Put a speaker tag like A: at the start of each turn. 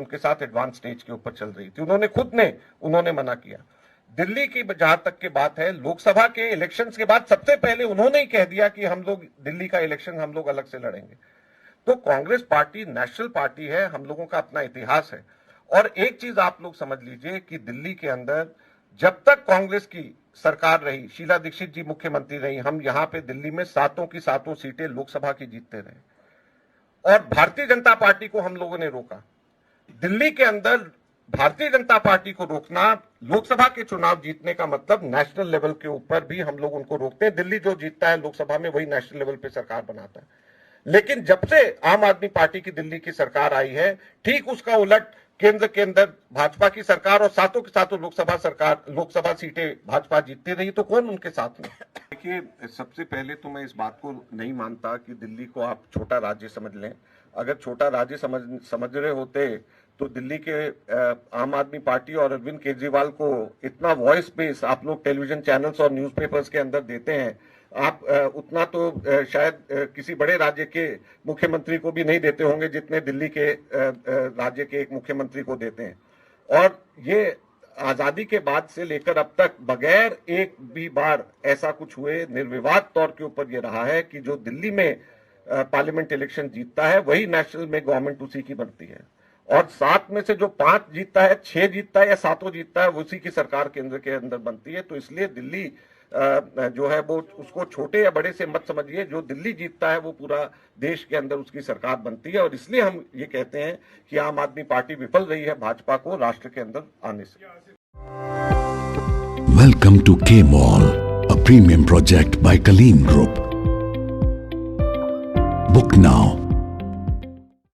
A: उनके साथ advance stage के ऊपर चल रही थी। उन्होंने मना किया। दिल्ली की जहां तक की बात है, लोकसभा के इलेक्शंस के बाद सबसे पहले उन्होंने ही कह दिया कि हम लोग दिल्ली का इलेक्शन हम लोग अलग से लड़ेंगे। तो कांग्रेस पार्टी नेशनल पार्टी है, हम लोगों का अपना इतिहास है। और एक चीज आप लोग समझ लीजिए कि दिल्ली के अंदर जब तक कांग्रेस की सरकार रही, शीला दीक्षित जी मुख्यमंत्री रही, हम यहां पे दिल्ली में सातों की सातों सीटें लोकसभा की जीतते रहे। और भारतीय जनता पार्टी को हम लोगों ने रोका। दिल्ली के अंदर भारतीय जनता पार्टी को रोकना, लोकसभा के चुनाव जीतने का मतलब नेशनल लेवल के ऊपर भी हम लोग उनको रोकते हैं। दिल्ली जो जीतता है लोकसभा में, वही नेशनल लेवल पे सरकार बनाता है। लेकिन जब से आम आदमी पार्टी की दिल्ली की सरकार आई है, ठीक उसका उलट केंद्र के अंदर भाजपा की सरकार और सातों के सातों लोकसभा सीटें भाजपा जीतती रही, तो कौन उनके साथ में? देखिए, सबसे पहले तो मैं इस बात को नहीं मानता कि दिल्ली को आप छोटा राज्य समझ लें। अगर छोटा राज्य समझ रहे होते तो दिल्ली के आम आदमी पार्टी और अरविंद केजरीवाल को इतना वॉइस बेस आप लोग टेलीविजन चैनल्स और न्यूज़पेपर्स के अंदर देते हैं, आप उतना तो शायद किसी बड़े राज्य के मुख्यमंत्री को भी नहीं देते होंगे जितने दिल्ली के राज्य के एक मुख्यमंत्री को देते हैं। और ये आजादी के बाद से लेकर अब तक बगैर एक भी बार ऐसा कुछ हुए निर्विवाद तौर के ऊपर ये रहा है कि जो दिल्ली में पार्लियामेंट इलेक्शन जीतता है वही नेशनल में गवर्नमेंट उसी की बनती है। और 7 में से जो 5 जीतता है, 6 जीतता है या 7 जीतता है, उसी की सरकार केंद्र के अंदर बनती है। तो इसलिए दिल्ली जो है वो उसको छोटे या बड़े से मत समझिए, जो दिल्ली जीतता है वो पूरा देश के अंदर उसकी सरकार बनती है। और इसलिए हम ये कहते हैं कि आम आदमी पार्टी विफल रही है भाजपा को राष्ट्र के अंदर आने से।
B: Welcome to K mall, a premium project by Kaleem group. Book now.